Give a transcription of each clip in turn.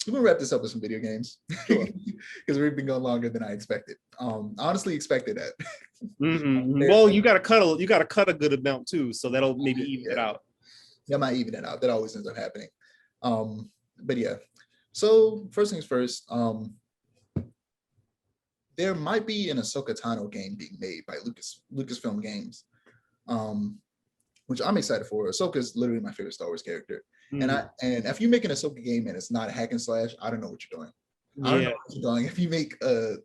we're gonna wrap this up with some video games Sure. because we've been going longer than I expected. Honestly expected that. Well, you got to cut a good amount too, so that'll maybe even it out. That might even it out. That always ends up happening. But yeah. So first things first, there might be an Ahsoka Tano game being made by Lucasfilm Games, which I'm excited for. Ahsoka is literally my favorite Star Wars character, and if you make an Ahsoka game and it's not a hack and slash, I don't know what you're doing. I don't know what you're doing. If you make a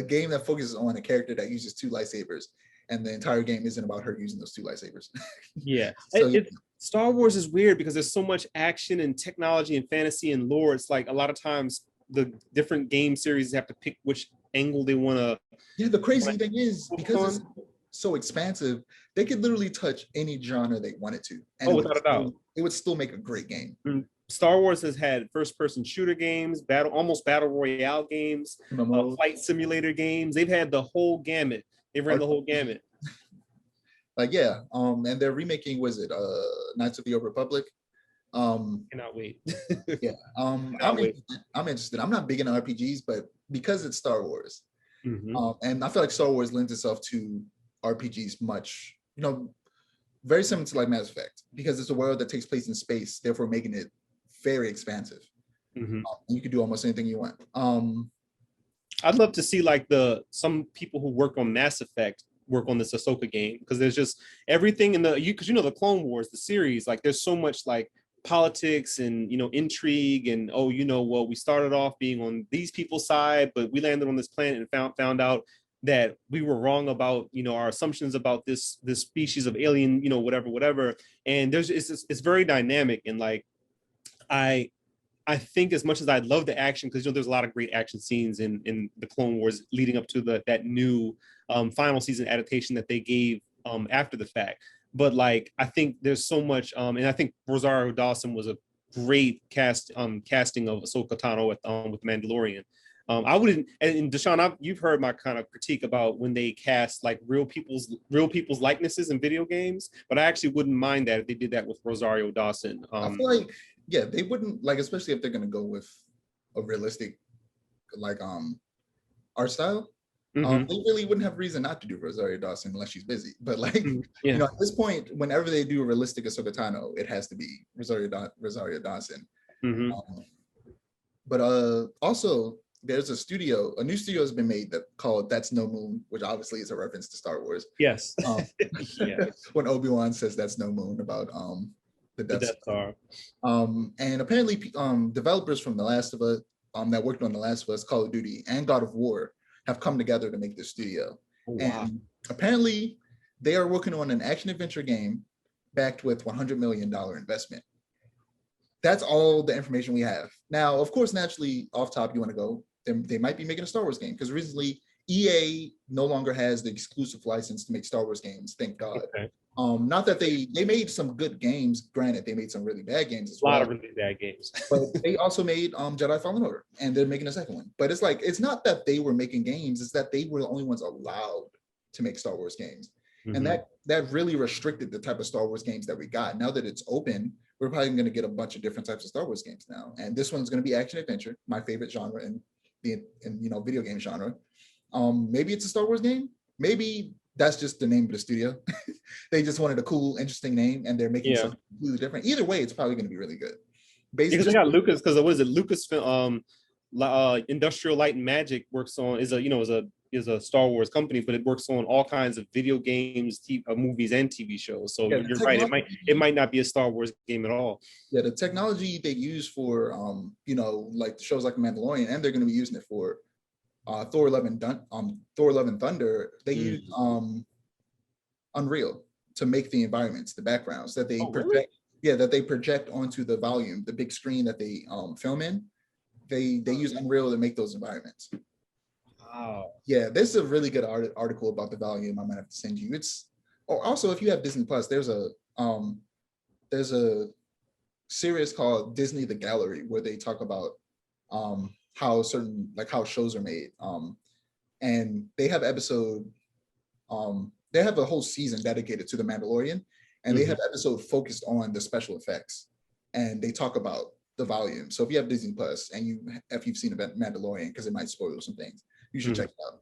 game that focuses on a character that uses 2 lightsabers, and the entire game isn't about her using those 2 lightsabers. So Star Wars is weird because there's so much action and technology and fantasy and lore. It's like a lot of times the different game series have to pick which angle they want to. Yeah, the crazy thing is because it's so expansive, they could literally touch any genre they wanted to. And without a doubt. It would still make a great game. Star Wars has had first-person shooter games, almost battle royale games, flight simulator games. They've had the whole gamut. They ran the whole gamut. Like and they're remaking, was it Knights of the Old Republic? Cannot wait. I'm interested. I'm not big into RPGs, but because it's Star Wars, and I feel like Star Wars lends itself to RPGs much, very similar to like Mass Effect, because it's a world that takes place in space, therefore making it very expansive. You can do almost anything you want. I'd love to see like some people who work on Mass Effect work on this Ahsoka game, because there's just everything in because the Clone Wars, the series, like there's so much like politics and intrigue and we started off being on these people's side, but we landed on this planet and found out that we were wrong about our assumptions about this species of alien, whatever. And it's very dynamic, and like I think as much as I'd love the action, because there's a lot of great action scenes in the Clone Wars leading up to that new final season adaptation that they gave after the fact. But like I think there's so much, and I think Rosario Dawson was a great casting of Ahsoka Tano with Mandalorian. I wouldn't, and Deshaun, you've heard my kind of critique about when they cast like real people's likenesses in video games, but I actually wouldn't mind that if they did that with Rosario Dawson. I feel like they wouldn't, like, especially if they're gonna go with a realistic like art style. They really wouldn't have reason not to do Rosario Dawson unless she's busy. But like, at this point, whenever they do a realistic Ahsoka Tano, it has to be Rosario Dawson. But also, there's a new studio has been made called That's No Moon, which obviously is a reference to Star Wars. Yes. When Obi-Wan says That's No Moon about the Death Star. And apparently, developers from The Last of Us, that worked on The Last of Us, Call of Duty, and God of War have come together to make this studio. And apparently they are working on an action adventure game backed with $100 million investment. That's all the information we have. Now, of course, naturally, off top, you want to go, they might be making a Star Wars game, because recently EA no longer has the exclusive license to make Star Wars games, thank God. Okay. Not that they made some good games. Granted, they made some really bad games as well. A lot of really bad games. But they also made Jedi Fallen Order, and they're making a second one. But it's like, it's not that they were making games, it's that they were the only ones allowed to make Star Wars games. And that really restricted the type of Star Wars games that we got. Now that it's open, we're probably going to get a bunch of different types of Star Wars games now. And this one's going to be action adventure, my favorite genre in video game genre. Maybe it's a Star Wars game. Maybe that's just the name of the studio. They just wanted a cool, interesting name, and they're making something completely different. Either way, it's probably going to be really good. Basically, because they got Lucas, because what is it? Lucasfilm, Industrial Light and Magic works on is a Star Wars company, but it works on all kinds of video games, movies, and TV shows. So you're right; it might not be a Star Wars game at all. Yeah, the technology they use for like shows like Mandalorian, and they're going to be using it for Thor: Love and Thunder. They use Unreal to make the environments, the backgrounds that they project. Really? Yeah, that they project onto the volume, the big screen that they film in. They use Unreal to make those environments. Wow. Yeah, this is a really good article about the volume. I might have to send you. Also, if you have Disney Plus, there's a series called Disney the Gallery, where they talk about how shows are made. And they have they have a whole season dedicated to The Mandalorian, and they have episode focused on the special effects. And they talk about the volume. So if you have Disney Plus and if you've seen Mandalorian, because it might spoil some things, you should check it out.